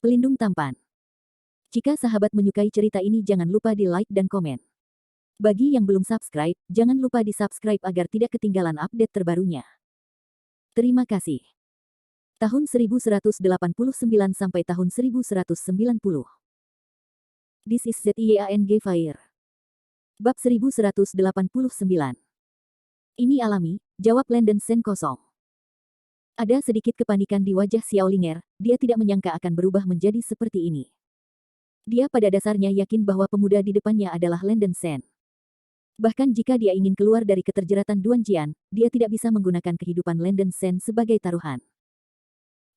Pelindung tampan. Jika sahabat menyukai cerita ini jangan lupa di like dan komen. Bagi yang belum subscribe, jangan lupa di subscribe agar tidak ketinggalan update terbarunya. Terima kasih. Tahun 1189 sampai tahun 1190. This is ZIANG Fire. Bab 1189. Ini alami, jawab Landen Sen kosong. Ada sedikit kepanikan di wajah Xiao Linger, dia tidak menyangka akan berubah menjadi seperti ini. Dia pada dasarnya yakin bahwa pemuda di depannya adalah Landen Sen. Bahkan jika dia ingin keluar dari keterjeratan Duan Jian, dia tidak bisa menggunakan kehidupan Landen Sen sebagai taruhan.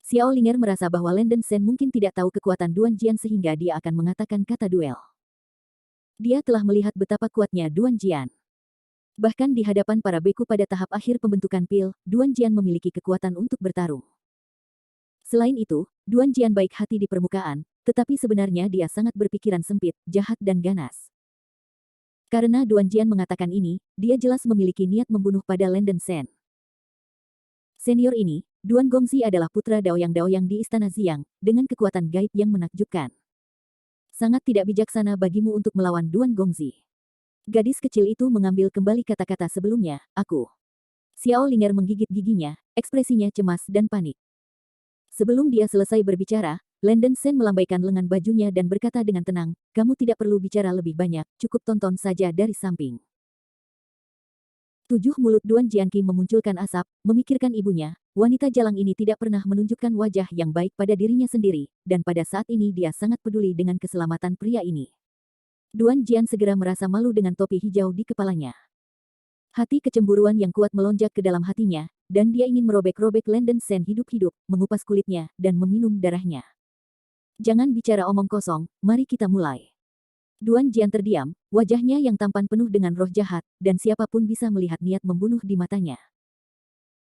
Xiao Linger merasa bahwa Landen Sen mungkin tidak tahu kekuatan Duan Jian sehingga dia akan mengatakan kata duel. Dia telah melihat betapa kuatnya Duan Jian. Bahkan di hadapan para beku pada tahap akhir pembentukan pil, Duan Jian memiliki kekuatan untuk bertarung. Selain itu, Duan Jian baik hati di permukaan, tetapi sebenarnya dia sangat berpikiran sempit, jahat dan ganas. Karena Duan Jian mengatakan ini, dia jelas memiliki niat membunuh pada Landen Sen. Senior ini, Duan Gongzi adalah putra Daoyang di Istana Xiang, dengan kekuatan gaib yang menakjubkan. Sangat tidak bijaksana bagimu untuk melawan Duan Gongzi. Gadis kecil itu mengambil kembali kata-kata sebelumnya, aku. Xiao Linger menggigit giginya, ekspresinya cemas dan panik. Sebelum dia selesai berbicara, Landen Sen melambaikan lengan bajunya dan berkata dengan tenang, kamu tidak perlu bicara lebih banyak, cukup tonton saja dari samping. Tujuh mulut Duan Jianqi memunculkan asap, memikirkan ibunya, wanita jalang ini tidak pernah menunjukkan wajah yang baik pada dirinya sendiri, dan pada saat ini dia sangat peduli dengan keselamatan pria ini. Duan Jian segera merasa malu dengan topi hijau di kepalanya. Hati kecemburuan yang kuat melonjak ke dalam hatinya, dan dia ingin merobek-robek Landen Sen hidup-hidup, mengupas kulitnya, dan meminum darahnya. Jangan bicara omong kosong, mari kita mulai. Duan Jian terdiam, wajahnya yang tampan penuh dengan roh jahat, dan siapapun bisa melihat niat membunuh di matanya.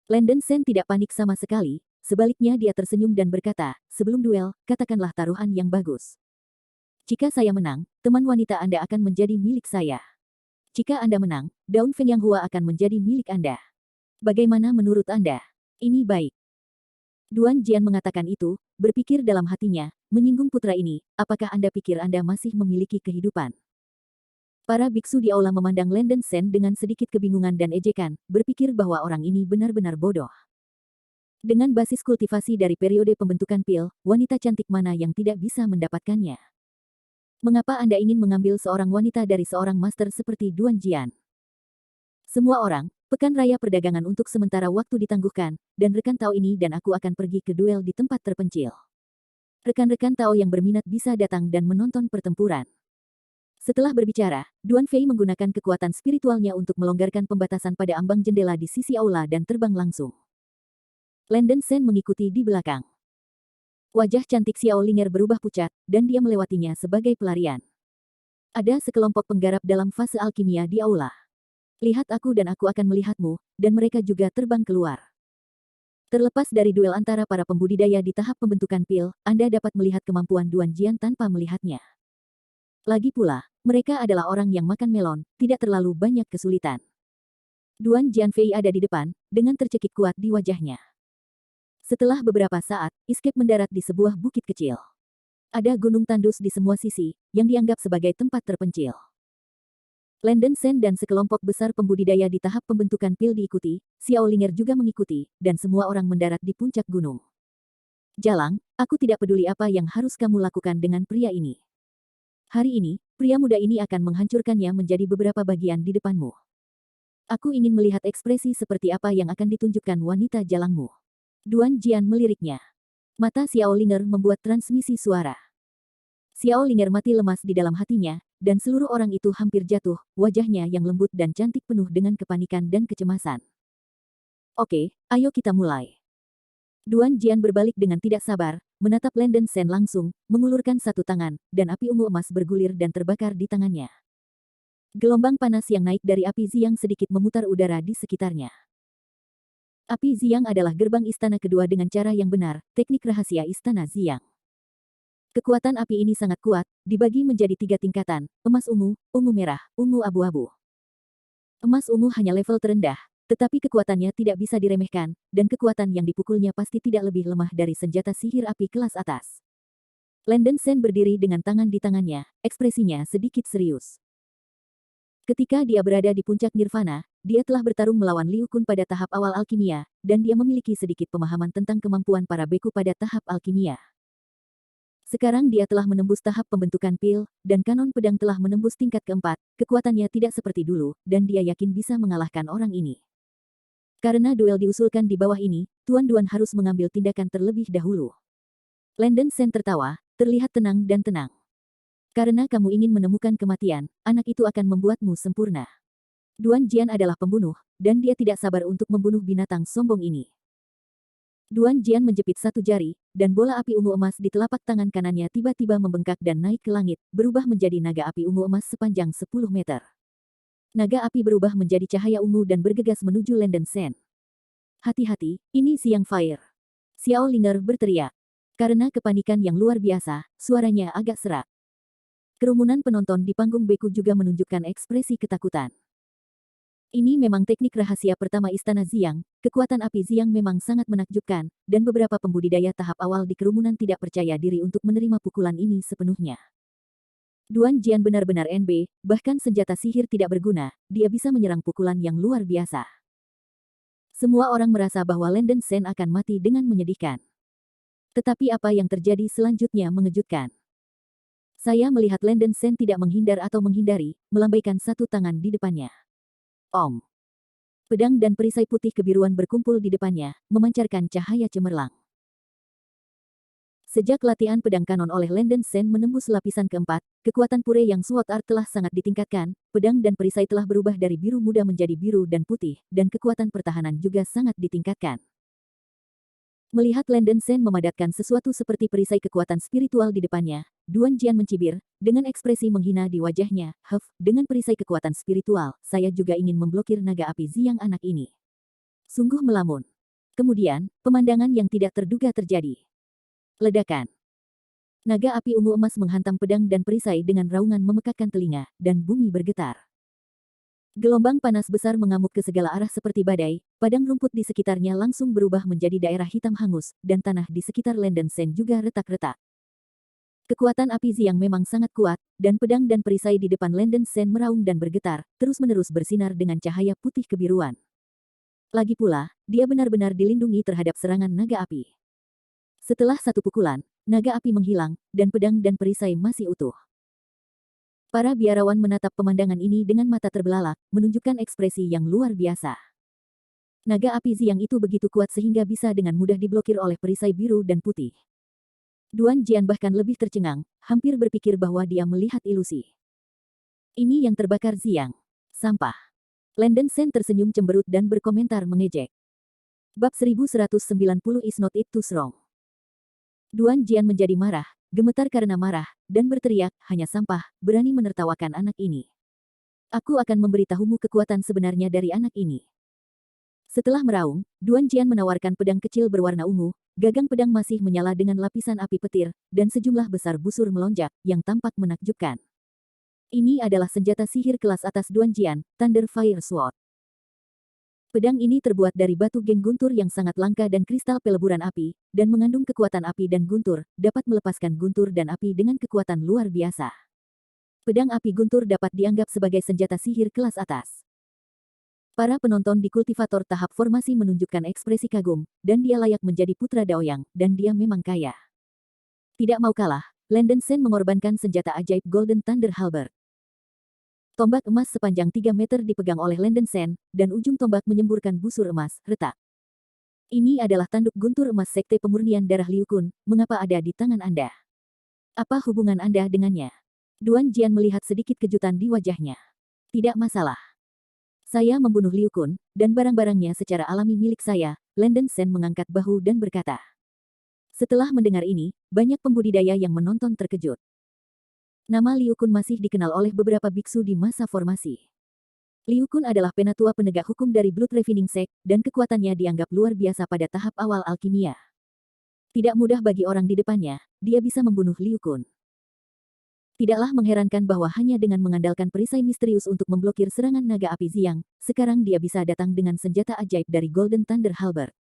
Landen Sen tidak panik sama sekali, sebaliknya dia tersenyum dan berkata, sebelum duel, katakanlah taruhan yang bagus. Jika saya menang, teman wanita Anda akan menjadi milik saya. Jika Anda menang, daun Feng Yang Hua akan menjadi milik Anda. Bagaimana menurut Anda? Ini baik. Duan Jian mengatakan itu, berpikir dalam hatinya, menyinggung putra ini, apakah Anda pikir Anda masih memiliki kehidupan? Para biksu di aula memandang Landen Sen dengan sedikit kebingungan dan ejekan, berpikir bahwa orang ini benar-benar bodoh. Dengan basis kultivasi dari periode pembentukan pil, wanita cantik mana yang tidak bisa mendapatkannya? Mengapa Anda ingin mengambil seorang wanita dari seorang master seperti Duan Jian? Semua orang, pekan raya perdagangan untuk sementara waktu ditangguhkan, dan rekan Tao ini dan aku akan pergi ke duel di tempat terpencil. Rekan-rekan Tao yang berminat bisa datang dan menonton pertempuran. Setelah berbicara, Duan Fei menggunakan kekuatan spiritualnya untuk melonggarkan pembatasan pada ambang jendela di sisi aula dan terbang langsung. Landen Sen mengikuti di belakang. Wajah cantik Xiao Linger berubah pucat, dan dia melewatinya sebagai pelarian. Ada sekelompok penggarap dalam fase alkimia di aula. Lihat aku dan aku akan melihatmu, dan mereka juga terbang keluar. Terlepas dari duel antara para pembudidaya di tahap pembentukan pil, Anda dapat melihat kemampuan Duan Jian tanpa melihatnya. Lagi pula, mereka adalah orang yang makan melon, tidak terlalu banyak kesulitan. Duan Jian Fei ada di depan, dengan tercekik kuat di wajahnya. Setelah beberapa saat, escape mendarat di sebuah bukit kecil. Ada gunung tandus di semua sisi, yang dianggap sebagai tempat terpencil. Landen Sen dan sekelompok besar pembudidaya di tahap pembentukan pil diikuti, Xiao Linger juga mengikuti, dan semua orang mendarat di puncak gunung. Jalang, aku tidak peduli apa yang harus kamu lakukan dengan pria ini. Hari ini, pria muda ini akan menghancurkannya menjadi beberapa bagian di depanmu. Aku ingin melihat ekspresi seperti apa yang akan ditunjukkan wanita jalangmu. Duan Jian meliriknya. Mata Xiao Linger membuat transmisi suara. Xiao Linger mati lemas di dalam hatinya, dan seluruh orang itu hampir jatuh, wajahnya yang lembut dan cantik penuh dengan kepanikan dan kecemasan. Oke, ayo kita mulai. Duan Jian berbalik dengan tidak sabar, menatap Landen Sen langsung, mengulurkan satu tangan, dan api ungu emas bergulir dan terbakar di tangannya. Gelombang panas yang naik dari api Xiang sedikit memutar udara di sekitarnya. Api Xiang adalah gerbang istana kedua dengan cara yang benar, teknik rahasia istana Xiang. Kekuatan api ini sangat kuat, dibagi menjadi 3 tingkatan, emas ungu, ungu merah, ungu abu-abu. Emas ungu hanya level terendah, tetapi kekuatannya tidak bisa diremehkan, dan kekuatan yang dipukulnya pasti tidak lebih lemah dari senjata sihir api kelas atas. Landen Sen berdiri dengan tangan di tangannya, ekspresinya sedikit serius. Ketika dia berada di puncak nirvana, dia telah bertarung melawan Liu Kun pada tahap awal alkimia, dan dia memiliki sedikit pemahaman tentang kemampuan para beku pada tahap alkimia. Sekarang dia telah menembus tahap pembentukan pil, dan kanon pedang telah menembus tingkat keempat, kekuatannya tidak seperti dulu, dan dia yakin bisa mengalahkan orang ini. Karena duel diusulkan di bawah ini, Tuan Duan harus mengambil tindakan terlebih dahulu. Landen Sen tertawa, terlihat tenang dan tenang. Karena kamu ingin menemukan kematian, anak itu akan membuatmu sempurna. Duan Jian adalah pembunuh, dan dia tidak sabar untuk membunuh binatang sombong ini. Duan Jian menjepit satu jari, dan bola api ungu emas di telapak tangan kanannya tiba-tiba membengkak dan naik ke langit, berubah menjadi naga api ungu emas sepanjang 10 meter. Naga api berubah menjadi cahaya ungu dan bergegas menuju Landen Sen. Hati-hati, ini Siang Fire. Xiao Linger berteriak. Karena kepanikan yang luar biasa, suaranya agak serak. Kerumunan penonton di panggung beku juga menunjukkan ekspresi ketakutan. Ini memang teknik rahasia pertama Istana Xiang, kekuatan api Xiang memang sangat menakjubkan, dan beberapa pembudidaya tahap awal di kerumunan tidak percaya diri untuk menerima pukulan ini sepenuhnya. Duan Jian benar-benar NB, bahkan senjata sihir tidak berguna, dia bisa menyerang pukulan yang luar biasa. Semua orang merasa bahwa Landen Sen akan mati dengan menyedihkan. Tetapi apa yang terjadi selanjutnya mengejutkan. Saya melihat Landen Sen tidak menghindar atau menghindari, melambaikan satu tangan di depannya. Om. Pedang dan perisai putih kebiruan berkumpul di depannya, memancarkan cahaya cemerlang. Sejak latihan pedang kanon oleh Landen Sen menembus lapisan keempat, kekuatan pure yang Sword Art telah sangat ditingkatkan, pedang dan perisai telah berubah dari biru muda menjadi biru dan putih, dan kekuatan pertahanan juga sangat ditingkatkan. Melihat Landen Sen memadatkan sesuatu seperti perisai kekuatan spiritual di depannya, Duan Jian mencibir, dengan ekspresi menghina di wajahnya, dengan perisai kekuatan spiritual, saya juga ingin memblokir naga api Xiang anak ini. Sungguh melamun. Kemudian, pemandangan yang tidak terduga terjadi. Ledakan. Naga api ungu emas menghantam pedang dan perisai dengan raungan memekakkan telinga, dan bumi bergetar. Gelombang panas besar mengamuk ke segala arah seperti badai, padang rumput di sekitarnya langsung berubah menjadi daerah hitam hangus, dan tanah di sekitar Landen Sen juga retak-retak. Kekuatan api Xiang memang sangat kuat, dan pedang dan perisai di depan Landen Sen meraung dan bergetar, terus-menerus bersinar dengan cahaya putih kebiruan. Lagi pula, dia benar-benar dilindungi terhadap serangan naga api. Setelah satu pukulan, naga api menghilang, dan pedang dan perisai masih utuh. Para biarawan menatap pemandangan ini dengan mata terbelalak, menunjukkan ekspresi yang luar biasa. Naga api Xiang itu begitu kuat sehingga bisa dengan mudah diblokir oleh perisai biru dan putih. Duan Jian bahkan lebih tercengang, hampir berpikir bahwa dia melihat ilusi. Ini yang terbakar Xiang. Sampah. Landen Sen tersenyum cemberut dan berkomentar mengejek. Bab 1190 is not it too strong. Duan Jian menjadi marah, gemetar karena marah, dan berteriak, hanya sampah, berani menertawakan anak ini. Aku akan memberitahumu kekuatan sebenarnya dari anak ini. Setelah meraung, Duan Jian menawarkan pedang kecil berwarna ungu, gagang pedang masih menyala dengan lapisan api petir, dan sejumlah besar busur melonjak, yang tampak menakjubkan. Ini adalah senjata sihir kelas atas Duan Jian, Thunder Fire Sword. Pedang ini terbuat dari batu geng guntur yang sangat langka dan kristal peleburan api, dan mengandung kekuatan api dan guntur, dapat melepaskan guntur dan api dengan kekuatan luar biasa. Pedang api guntur dapat dianggap sebagai senjata sihir kelas atas. Para penonton di kultivator tahap formasi menunjukkan ekspresi kagum, dan dia layak menjadi putra Daoyang, dan dia memang kaya. Tidak mau kalah, Landen Sen mengorbankan senjata ajaib Golden Thunder Halberd. Tombak emas sepanjang 3 meter dipegang oleh Landen Sen, dan ujung tombak menyemburkan busur emas, retak. Ini adalah tanduk guntur emas Sekte Pemurnian Darah Liu Kun, mengapa ada di tangan Anda? Apa hubungan Anda dengannya? Duan Jian melihat sedikit kejutan di wajahnya. Tidak masalah. Saya membunuh Liu Kun, dan barang-barangnya secara alami milik saya, Landen Sen mengangkat bahu dan berkata. Setelah mendengar ini, banyak pembudidaya yang menonton terkejut. Nama Liu Kun masih dikenal oleh beberapa biksu di masa formasi. Liu Kun adalah penatua penegak hukum dari Blood Refining Sect, dan kekuatannya dianggap luar biasa pada tahap awal alkimia. Tidak mudah bagi orang di depannya, dia bisa membunuh Liu Kun. Tidaklah mengherankan bahwa hanya dengan mengandalkan perisai misterius untuk memblokir serangan naga api Xiang, sekarang dia bisa datang dengan senjata ajaib dari Golden Thunder Halberd.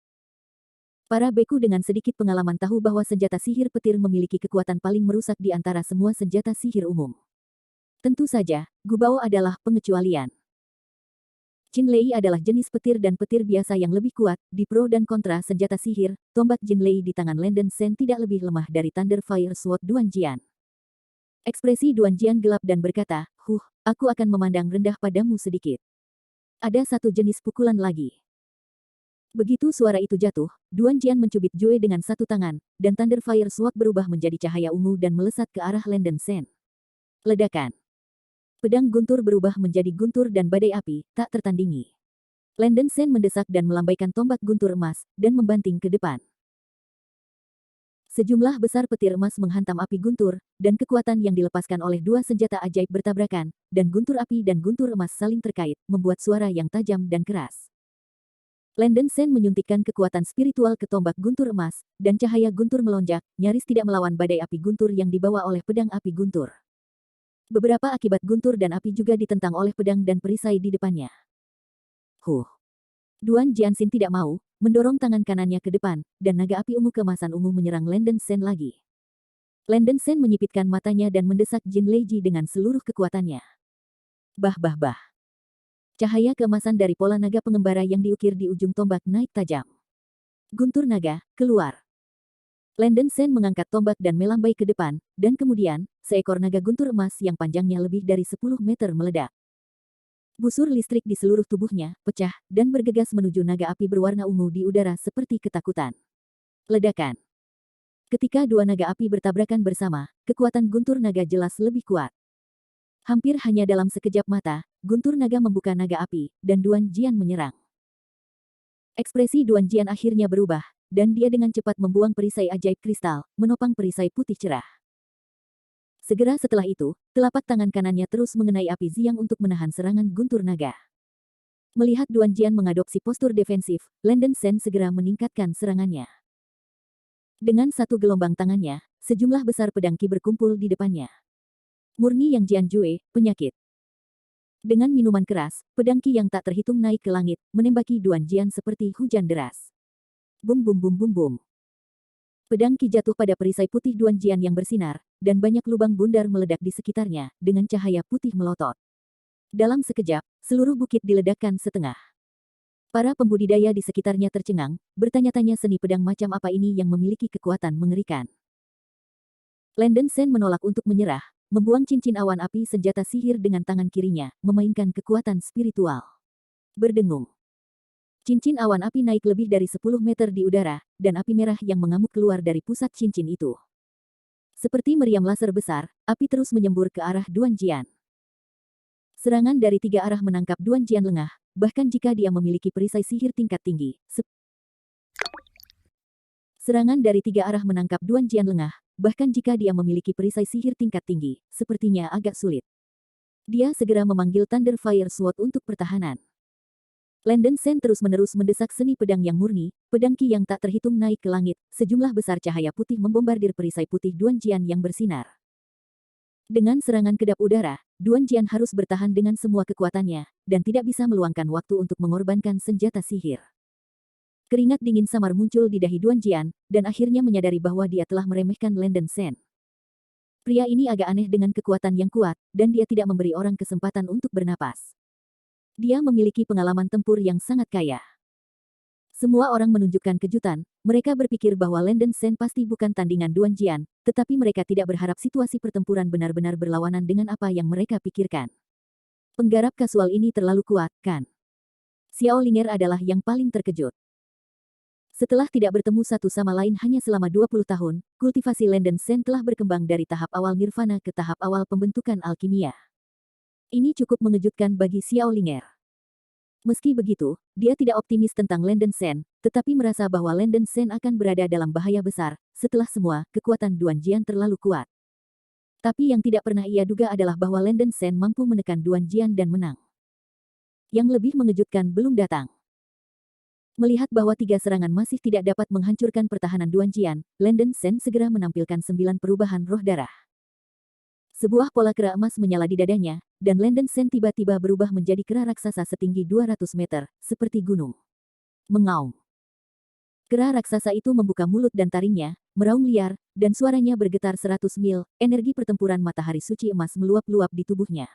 Para beku dengan sedikit pengalaman tahu bahwa senjata sihir petir memiliki kekuatan paling merusak di antara semua senjata sihir umum. Tentu saja, Gubao adalah pengecualian. Jinlei adalah jenis petir dan petir biasa yang lebih kuat. Di pro dan kontra senjata sihir, tombak Jinlei di tangan Landen Sen tidak lebih lemah dari Thunder Fire Sword Duan Jian. Ekspresi Duan Jian gelap dan berkata, aku akan memandang rendah padamu sedikit. Ada satu jenis pukulan lagi. Begitu suara itu jatuh, Duan Jian mencubit Jue dengan satu tangan, dan Thunder Fire Sword berubah menjadi cahaya ungu dan melesat ke arah Landen Sen. Ledakan. Pedang guntur berubah menjadi guntur dan badai api, tak tertandingi. Landen Sen mendesak dan melambaikan tombak guntur emas, dan membanting ke depan. Sejumlah besar petir emas menghantam api guntur, dan kekuatan yang dilepaskan oleh dua senjata ajaib bertabrakan, dan guntur api dan guntur emas saling terkait, membuat suara yang tajam dan keras. Landen Sen menyuntikkan kekuatan spiritual ke tombak guntur emas, dan cahaya guntur melonjak, nyaris tidak melawan badai api guntur yang dibawa oleh pedang api guntur. Beberapa akibat guntur dan api juga ditentang oleh pedang dan perisai di depannya. Duan Jianxin tidak mau, mendorong tangan kanannya ke depan, dan naga api ungu kemasan ungu menyerang Landen Sen lagi. Landen Sen menyipitkan matanya dan mendesak Jin Leiji dengan seluruh kekuatannya. Bah. Cahaya keemasan dari pola naga pengembara yang diukir di ujung tombak naik tajam. Guntur naga, keluar. Landen Sen mengangkat tombak dan melambai ke depan, dan kemudian, seekor naga guntur emas yang panjangnya lebih dari 10 meter meledak. Busur listrik di seluruh tubuhnya, pecah, dan bergegas menuju naga api berwarna ungu di udara seperti ketakutan. Ledakan. Ketika dua naga api bertabrakan bersama, kekuatan guntur naga jelas lebih kuat. Hampir hanya dalam sekejap mata, guntur naga membuka naga api, dan Duan Jian menyerang. Ekspresi Duan Jian akhirnya berubah, dan dia dengan cepat membuang perisai ajaib kristal, menopang perisai putih cerah. Segera setelah itu, telapak tangan kanannya terus mengenai api Ziang untuk menahan serangan guntur naga. Melihat Duan Jian mengadopsi postur defensif, Landen Sen segera meningkatkan serangannya. Dengan satu gelombang tangannya, sejumlah besar pedang Qi berkumpul di depannya. Murni yang Jian Jue, penyakit. Dengan minuman keras, pedang Qi yang tak terhitung naik ke langit, menembaki Duan Jian seperti hujan deras. Bum. Pedang Qi jatuh pada perisai putih Duan Jian yang bersinar, dan banyak lubang bundar meledak di sekitarnya, dengan cahaya putih melotot. Dalam sekejap, seluruh bukit diledakkan setengah. Para pembudidaya di sekitarnya tercengang, bertanya-tanya seni pedang macam apa ini yang memiliki kekuatan mengerikan. Landen Sen menolak untuk menyerah, membuang cincin awan api senjata sihir dengan tangan kirinya, memainkan kekuatan spiritual. Berdengung. Cincin awan api naik lebih dari 10 meter di udara, dan api merah yang mengamuk keluar dari pusat cincin itu. Seperti meriam laser besar, api terus menyembur ke arah Duan Jian. Serangan dari tiga arah menangkap Duan Jian lengah, bahkan jika dia memiliki perisai sihir tingkat tinggi. Serangan dari tiga arah menangkap Duan Jian lengah, bahkan jika dia memiliki perisai sihir tingkat tinggi, sepertinya agak sulit. Dia segera memanggil Thunder Fire Sword untuk pertahanan. Landen Sen terus-menerus mendesak seni pedang yang murni, pedang Qi yang tak terhitung naik ke langit, sejumlah besar cahaya putih membombardir perisai putih Duan Jian yang bersinar. Dengan serangan kedap udara, Duan Jian harus bertahan dengan semua kekuatannya, dan tidak bisa meluangkan waktu untuk mengorbankan senjata sihir. Keringat dingin samar muncul di dahi Duan Jian, dan akhirnya menyadari bahwa dia telah meremehkan Landen Sen. Pria ini agak aneh dengan kekuatan yang kuat, dan dia tidak memberi orang kesempatan untuk bernapas. Dia memiliki pengalaman tempur yang sangat kaya. Semua orang menunjukkan kejutan, mereka berpikir bahwa Landen Sen pasti bukan tandingan Duan Jian, tetapi mereka tidak berharap situasi pertempuran benar-benar berlawanan dengan apa yang mereka pikirkan. Penggarap kasual ini terlalu kuat, kan? Xiao Linger adalah yang paling terkejut. Setelah tidak bertemu satu sama lain hanya selama 20 tahun, kultivasi Landen Sen telah berkembang dari tahap awal nirvana ke tahap awal pembentukan alkimia. Ini cukup mengejutkan bagi Xiao Linger. Meski begitu, dia tidak optimis tentang Landen Sen, tetapi merasa bahwa Landen Sen akan berada dalam bahaya besar, setelah semua, kekuatan Duan Jian terlalu kuat. Tapi yang tidak pernah ia duga adalah bahwa Landen Sen mampu menekan Duan Jian dan menang. Yang lebih mengejutkan belum datang. Melihat bahwa tiga serangan masih tidak dapat menghancurkan pertahanan Duan Jian, Landen Sen segera menampilkan 9 perubahan roh darah. Sebuah pola kera emas menyala di dadanya, dan Landen Sen tiba-tiba berubah menjadi kera raksasa setinggi 200 meter, seperti gunung. Mengaum. Kera raksasa itu membuka mulut dan taringnya, meraung liar, dan suaranya bergetar 100 mil, energi pertempuran matahari suci emas meluap-luap di tubuhnya.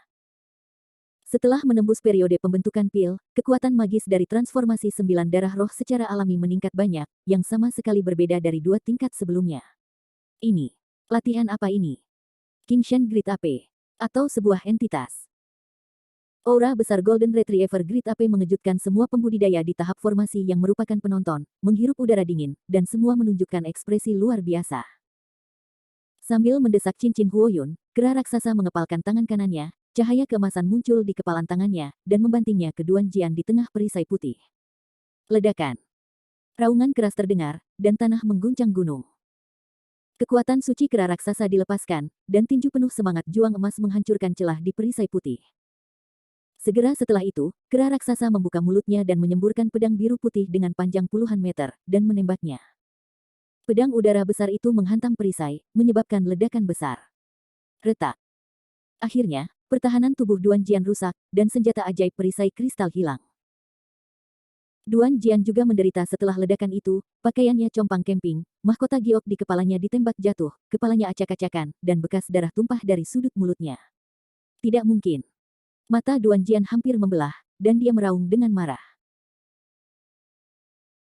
Setelah menembus periode pembentukan pil, kekuatan magis dari transformasi 9 darah roh secara alami meningkat banyak, yang sama sekali berbeda dari 2 tingkat sebelumnya. Ini, latihan apa ini? Kingshan Grid AP? Atau sebuah entitas? Aura besar Golden Retriever Grid AP mengejutkan semua pembudidaya di tahap formasi yang merupakan penonton, menghirup udara dingin, dan semua menunjukkan ekspresi luar biasa. Sambil mendesak cincin Huoyun, kera raksasa mengepalkan tangan kanannya, cahaya keemasan muncul di kepalan tangannya, dan membantingnya ke Duan Jian di tengah perisai putih. Ledakan. Raungan keras terdengar, dan tanah mengguncang gunung. Kekuatan suci kera raksasa dilepaskan, dan tinju penuh semangat juang emas menghancurkan celah di perisai putih. Segera setelah itu, kera raksasa membuka mulutnya dan menyemburkan pedang biru putih dengan panjang puluhan meter, dan menembaknya. Pedang udara besar itu menghantam perisai, menyebabkan ledakan besar. Retak. Akhirnya, pertahanan tubuh Duan Jian rusak, dan senjata ajaib perisai kristal hilang. Duan Jian juga menderita setelah ledakan itu, pakaiannya compang camping, mahkota giok di kepalanya ditembak jatuh, kepalanya acak-acakan, dan bekas darah tumpah dari sudut mulutnya. Tidak mungkin. Mata Duan Jian hampir membelah, dan dia meraung dengan marah.